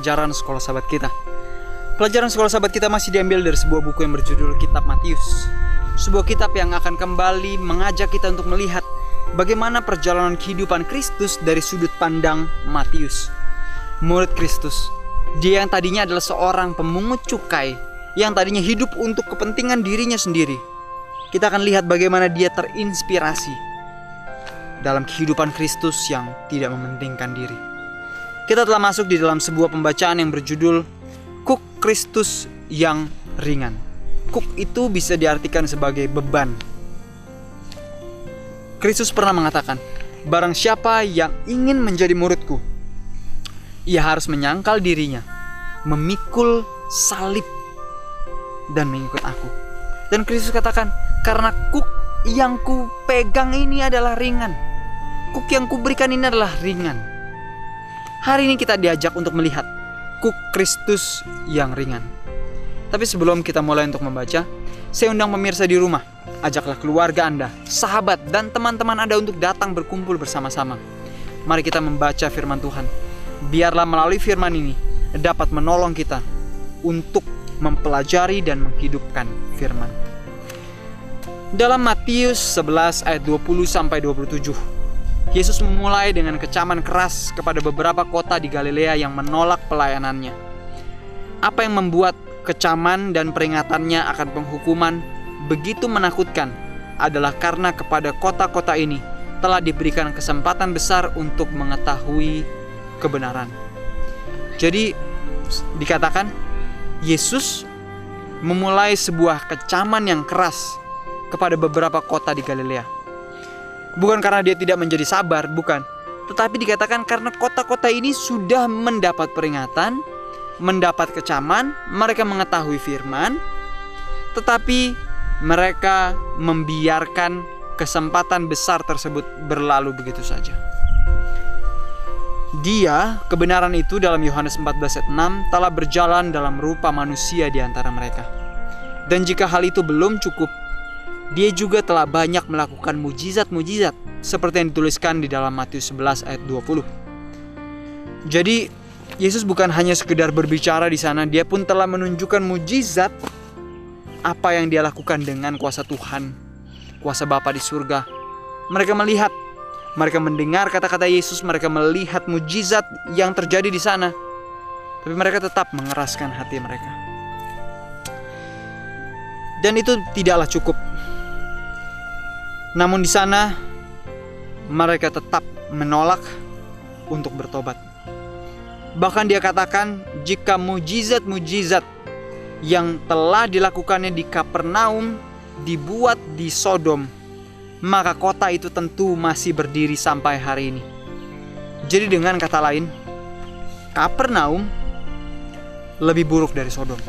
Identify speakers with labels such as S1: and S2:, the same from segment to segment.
S1: Pelajaran sekolah sahabat kita. Pelajaran sekolah sahabat kita masih diambil dari sebuah buku yang berjudul Kitab Matius. Sebuah kitab yang akan kembali mengajak kita untuk melihat bagaimana perjalanan kehidupan Kristus dari sudut pandang Matius, murid Kristus. Dia yang tadinya adalah seorang pemungut cukai, yang tadinya hidup untuk kepentingan dirinya sendiri. Kita akan lihat bagaimana dia terinspirasi dalam kehidupan Kristus yang tidak mementingkan diri. Kita telah masuk di dalam sebuah pembacaan yang berjudul Kuk Kristus yang ringan. Kuk itu bisa diartikan sebagai beban. Kristus pernah mengatakan, barang siapa yang ingin menjadi muridku, ia harus menyangkal dirinya, memikul salib, dan mengikut aku. Dan Kristus katakan, karena kuk yang ku pegang ini adalah ringan. Kuk yang ku berikan ini adalah ringan. Hari ini kita diajak untuk melihat kuk Kristus yang ringan. Tapi sebelum kita mulai untuk membaca, saya undang pemirsa di rumah. Ajaklah keluarga Anda, sahabat, dan teman-teman Anda untuk datang berkumpul bersama-sama. Mari kita membaca firman Tuhan. Biarlah melalui firman ini dapat menolong kita untuk mempelajari dan menghidupkan firman. Dalam Matius 11 ayat 20-27, Yesus memulai dengan kecaman keras kepada beberapa kota di Galilea yang menolak pelayanannya. Apa yang membuat kecaman dan peringatannya akan penghukuman begitu menakutkan adalah karena kepada kota-kota ini telah diberikan kesempatan besar untuk mengetahui kebenaran. Jadi dikatakan Yesus memulai sebuah kecaman yang keras kepada beberapa kota di Galilea. Bukan karena dia tidak menjadi sabar, bukan. Tetapi dikatakan karena kota-kota ini sudah mendapat peringatan, mendapat kecaman, mereka mengetahui firman, tetapi mereka membiarkan kesempatan besar tersebut berlalu begitu saja. Kebenaran itu dalam Yohanes 14 ayat 6 telah berjalan dalam rupa manusia di antara mereka. Dan jika hal itu belum cukup, dia juga telah banyak melakukan mujizat-mujizat seperti yang dituliskan di dalam Matius 11 ayat 20. Jadi Yesus bukan hanya sekedar berbicara di sana, dia pun telah menunjukkan mujizat apa yang dia lakukan dengan kuasa Tuhan, kuasa Bapa di surga. Mereka melihat, mereka mendengar kata-kata Yesus, mereka melihat mujizat yang terjadi di sana. Tapi mereka tetap mengeraskan hati mereka. Dan itu tidaklah cukup. Namun di sana mereka tetap menolak untuk bertobat. Bahkan dia katakan jika mujizat-mujizat yang telah dilakukannya di Kapernaum dibuat di Sodom, maka kota itu tentu masih berdiri sampai hari ini. Jadi dengan kata lain, Kapernaum lebih buruk dari Sodom.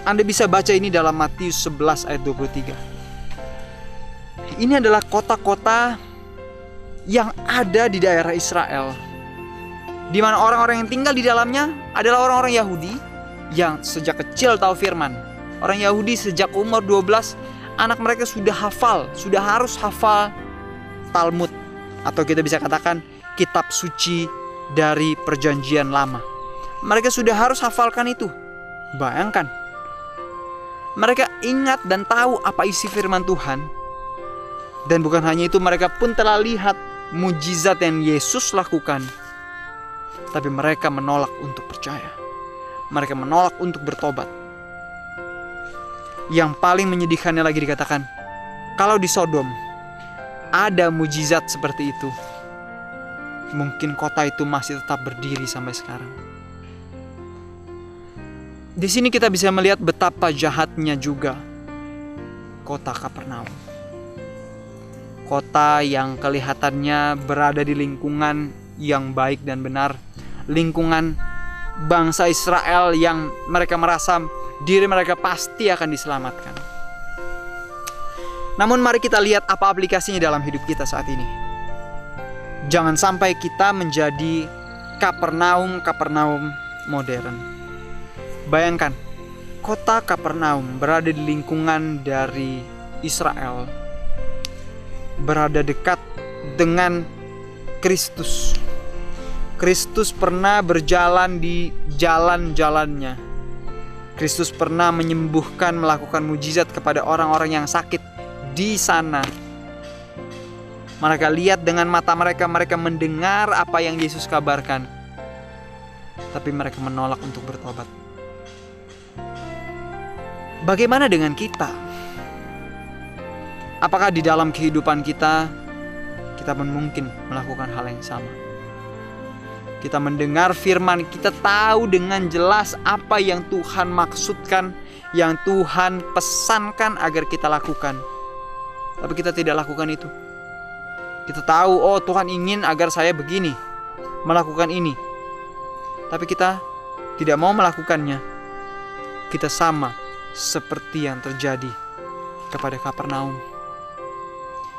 S1: Anda bisa baca ini dalam Matius 11 ayat 23. Ini adalah kota-kota yang ada di daerah Israel, di mana orang-orang yang tinggal di dalamnya adalah orang-orang Yahudi yang sejak kecil tahu firman. Orang Yahudi sejak umur 12, anak mereka sudah harus hafal Talmud, atau kita bisa katakan kitab suci dari perjanjian lama. Mereka sudah harus hafalkan itu. Bayangkan, mereka ingat dan tahu apa isi firman Tuhan. Dan bukan hanya itu, mereka pun telah lihat mujizat yang Yesus lakukan. Tapi mereka menolak untuk percaya. Mereka menolak untuk bertobat. Yang paling menyedihkannya lagi dikatakan, kalau di Sodom ada mujizat seperti itu, mungkin kota itu masih tetap berdiri sampai sekarang. Di sini kita bisa melihat betapa jahatnya juga kota Kapernaum. Kota yang kelihatannya berada di lingkungan yang baik dan benar, lingkungan bangsa Israel yang mereka merasa diri mereka pasti akan diselamatkan. Namun mari kita lihat apa aplikasinya dalam hidup kita saat ini. Jangan sampai kita menjadi Kapernaum modern. Bayangkan, kota Kapernaum berada di lingkungan dari Israel, berada dekat dengan Kristus. Kristus pernah berjalan di jalan-jalannya. Kristus pernah menyembuhkan, melakukan mujizat kepada orang-orang yang sakit di sana. Mereka lihat dengan mata mereka, mereka mendengar apa yang Yesus kabarkan. Tapi mereka menolak untuk bertobat. Bagaimana dengan kita? Apakah di dalam kehidupan kita pun mungkin melakukan hal yang sama? Kita mendengar firman, kita tahu dengan jelas apa yang Tuhan maksudkan, yang Tuhan pesankan agar kita lakukan. Tapi kita tidak lakukan itu. Kita tahu, oh Tuhan ingin agar saya begini, melakukan ini. Tapi kita tidak mau melakukannya. Kita sama seperti yang terjadi kepada Kapernaum.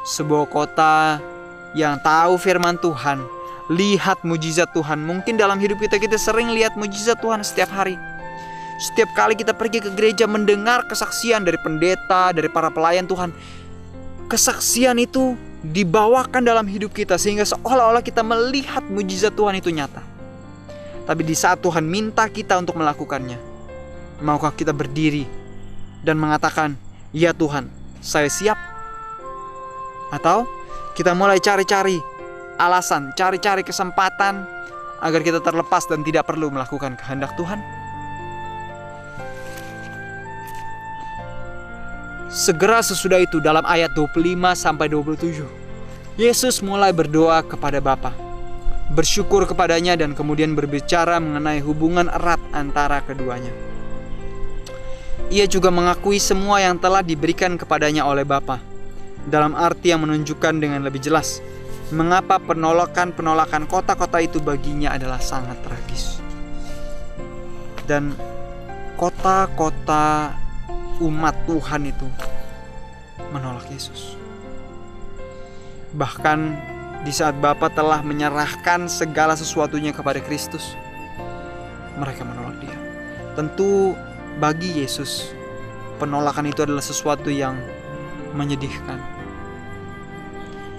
S1: Sebuah kota yang tahu firman Tuhan, lihat mujizat Tuhan. Mungkin dalam hidup kita sering lihat mujizat Tuhan setiap hari. Setiap kali kita pergi ke gereja, mendengar kesaksian dari pendeta, dari para pelayan Tuhan, kesaksian itu dibawakan dalam hidup kita sehingga seolah-olah kita melihat mujizat Tuhan itu nyata. Tapi di saat Tuhan minta kita untuk melakukannya, maukah kita berdiri dan mengatakan, ya Tuhan, saya siap? Atau kita mulai cari-cari alasan, cari-cari kesempatan agar kita terlepas dan tidak perlu melakukan kehendak Tuhan? Segera sesudah itu, dalam ayat 25-27, Yesus mulai berdoa kepada Bapa, bersyukur kepadanya, dan kemudian berbicara mengenai hubungan erat antara keduanya. Ia juga mengakui semua yang telah diberikan kepadanya oleh Bapa, dalam arti yang menunjukkan dengan lebih jelas mengapa penolakan kota-kota itu baginya adalah sangat tragis. Dan kota-kota umat Tuhan itu menolak Yesus. Bahkan di saat Bapa telah menyerahkan segala sesuatunya kepada Kristus, mereka menolak Dia. Tentu bagi Yesus, penolakan itu adalah sesuatu yang menyedihkan.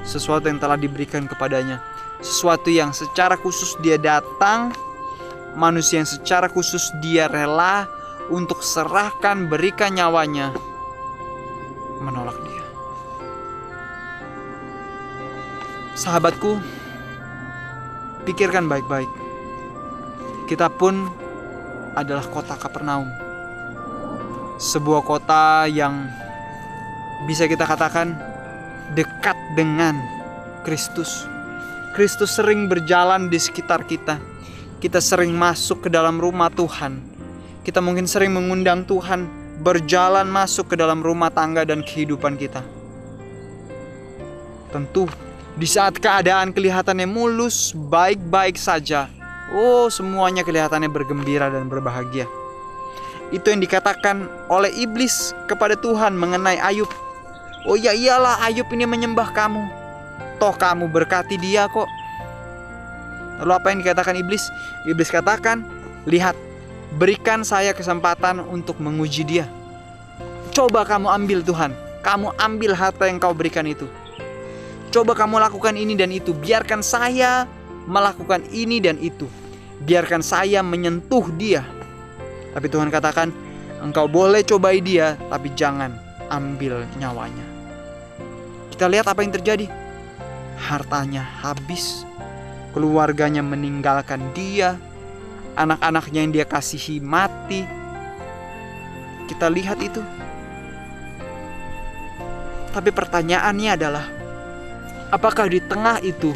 S1: Sesuatu yang telah diberikan kepadanya, sesuatu yang secara khusus Dia datang, manusia yang secara khusus Dia rela untuk serahkan, berikan nyawanya, menolak Dia. Sahabatku, pikirkan baik-baik. Kita pun adalah kota Kapernaum, sebuah kota yang bisa kita katakan dekat dengan Kristus. Kristus sering berjalan di sekitar kita. Kita sering masuk ke dalam rumah Tuhan. Kita mungkin sering mengundang Tuhan berjalan masuk ke dalam rumah tangga dan kehidupan kita. Tentu di saat keadaan kelihatannya mulus, baik-baik saja, oh semuanya kelihatannya bergembira dan berbahagia. Itu yang dikatakan oleh iblis kepada Tuhan mengenai Ayub. Oh ya iyalah, Ayub ini menyembah kamu, toh kamu berkati dia kok. Lalu apa yang dikatakan iblis? Iblis katakan, lihat, berikan saya kesempatan untuk menguji dia. Coba kamu ambil Tuhan, kamu ambil harta yang kau berikan itu. Coba kamu lakukan ini dan itu, biarkan saya melakukan ini dan itu, biarkan saya menyentuh dia. Tapi Tuhan katakan, engkau boleh cobai dia, tapi jangan ambil nyawanya. Kita lihat apa yang terjadi. Hartanya habis, keluarganya meninggalkan dia, anak-anaknya yang dia kasihi mati. Kita lihat itu. Tapi pertanyaannya adalah, apakah di tengah itu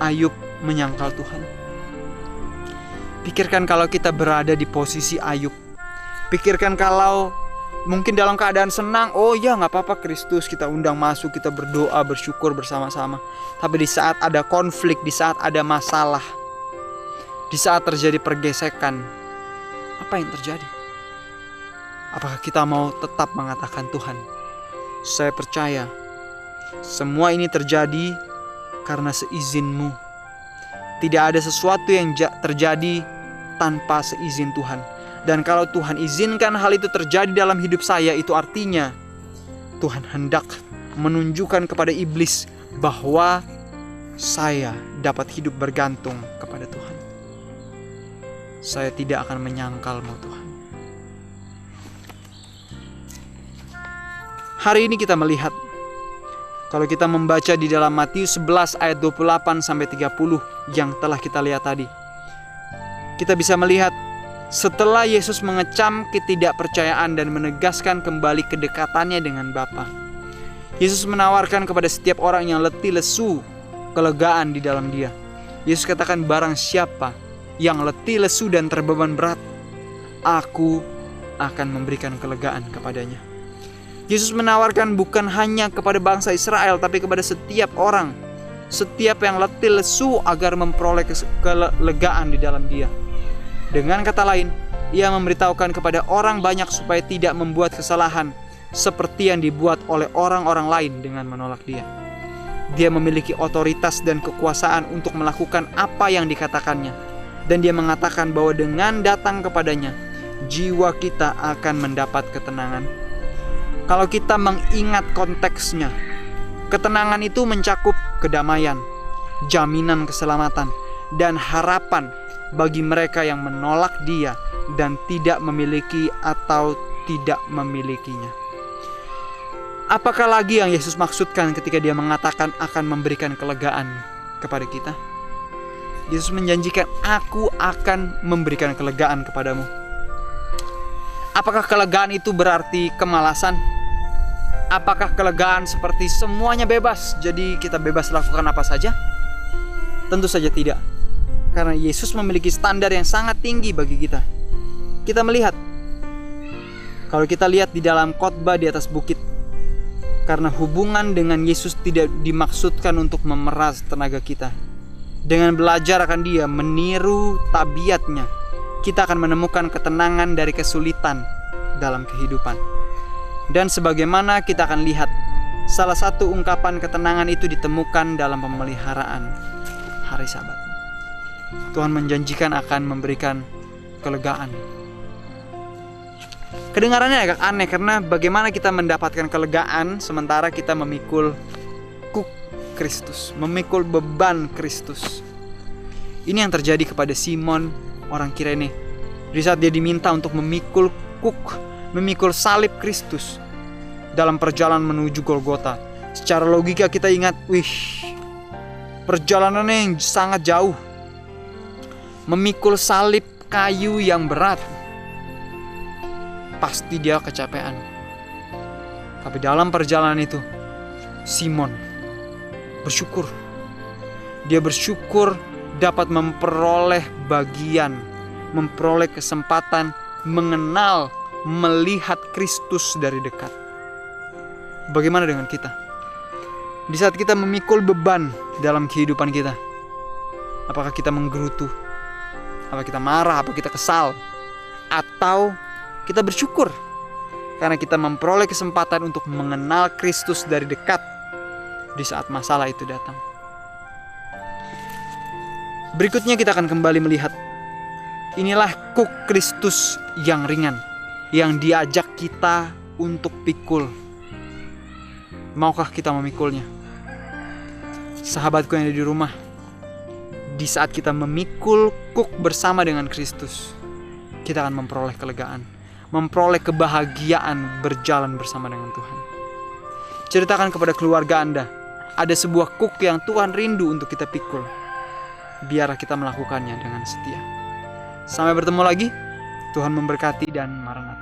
S1: Ayub menyangkal Tuhan? Pikirkan kalau kita berada di posisi Ayub. Pikirkan kalau mungkin dalam keadaan senang, oh ya gak apa-apa, Kristus kita undang masuk, kita berdoa, bersyukur bersama-sama. Tapi di saat ada konflik, di saat ada masalah, di saat terjadi pergesekan, apa yang terjadi? Apakah kita mau tetap mengatakan, Tuhan, saya percaya semua ini terjadi karena seizin-Mu. Tidak ada sesuatu yang terjadi tanpa seizin Tuhan. Dan kalau Tuhan izinkan hal itu terjadi dalam hidup saya, itu artinya Tuhan hendak menunjukkan kepada iblis bahwa saya dapat hidup bergantung kepada Tuhan. Saya tidak akan menyangkal-Mu Tuhan. Hari ini kita melihat, kalau kita membaca di dalam Matius 11 ayat 28 sampai 30 yang telah kita lihat tadi, kita bisa melihat setelah Yesus mengecam ketidakpercayaan dan menegaskan kembali kedekatannya dengan Bapa, Yesus menawarkan kepada setiap orang yang letih lesu kelegaan di dalam Dia. Yesus katakan, barang siapa yang letih lesu dan terbeban berat, Aku akan memberikan kelegaan kepadanya. Yesus menawarkan bukan hanya kepada bangsa Israel, tapi kepada setiap orang, setiap yang letih lesu, agar memperoleh kelegaan di dalam Dia. Dengan kata lain, Ia memberitahukan kepada orang banyak supaya tidak membuat kesalahan seperti yang dibuat oleh orang-orang lain dengan menolak Dia. Dia memiliki otoritas dan kekuasaan untuk melakukan apa yang dikatakannya. Dan Dia mengatakan bahwa dengan datang kepadanya, jiwa kita akan mendapat ketenangan. Kalau kita mengingat konteksnya, ketenangan itu mencakup kedamaian, jaminan keselamatan, dan harapan bagi mereka yang menolak Dia dan tidak memiliki atau tidak memilikinya. Apakah lagi yang Yesus maksudkan ketika Dia mengatakan akan memberikan kelegaan kepada kita? Yesus menjanjikan, Aku akan memberikan kelegaan kepadamu. Apakah kelegaan itu berarti kemalasan? Apakah kelegaan seperti semuanya bebas, jadi kita bebas lakukan apa saja? Tentu saja tidak. Karena Yesus memiliki standar yang sangat tinggi bagi kita. Kita melihat, kalau kita lihat di dalam khotbah di atas bukit, karena hubungan dengan Yesus tidak dimaksudkan untuk memeras tenaga kita. Dengan belajar akan Dia, meniru tabiatnya, kita akan menemukan ketenangan dari kesulitan dalam kehidupan. Dan sebagaimana kita akan lihat, salah satu ungkapan ketenangan itu ditemukan dalam pemeliharaan hari Sabat. Tuhan menjanjikan akan memberikan kelegaan. Kedengarannya agak aneh, karena bagaimana kita mendapatkan kelegaan sementara kita memikul kuk Kristus, memikul beban Kristus. Ini yang terjadi kepada Simon orang Kirene. Di saat dia diminta untuk memikul kuk, memikul salib Kristus dalam perjalanan menuju Golgota. Secara logika kita ingat, perjalanannya yang sangat jauh, memikul salib kayu yang berat, pasti dia kecapean. Tapi dalam perjalanan itu, Simon bersyukur. Dia bersyukur dapat memperoleh bagian, memperoleh kesempatan mengenal, melihat Kristus dari dekat. Bagaimana dengan kita? Di saat kita memikul beban dalam kehidupan kita, apakah kita menggerutu? Apa kita marah? Apa kita kesal? Atau kita bersyukur karena kita memperoleh kesempatan untuk mengenal Kristus dari dekat di saat masalah itu datang. Berikutnya kita akan kembali melihat, inilah kuk Kristus yang ringan, yang diajak kita untuk pikul. Maukah kita memikulnya? Sahabatku yang ada di rumah, di saat kita memikul kuk bersama dengan Kristus, kita akan memperoleh kelegaan, memperoleh kebahagiaan berjalan bersama dengan Tuhan. Ceritakan kepada keluarga Anda, ada sebuah kuk yang Tuhan rindu untuk kita pikul. Biarlah kita melakukannya dengan setia. Sampai bertemu lagi. Tuhan memberkati dan maranatha.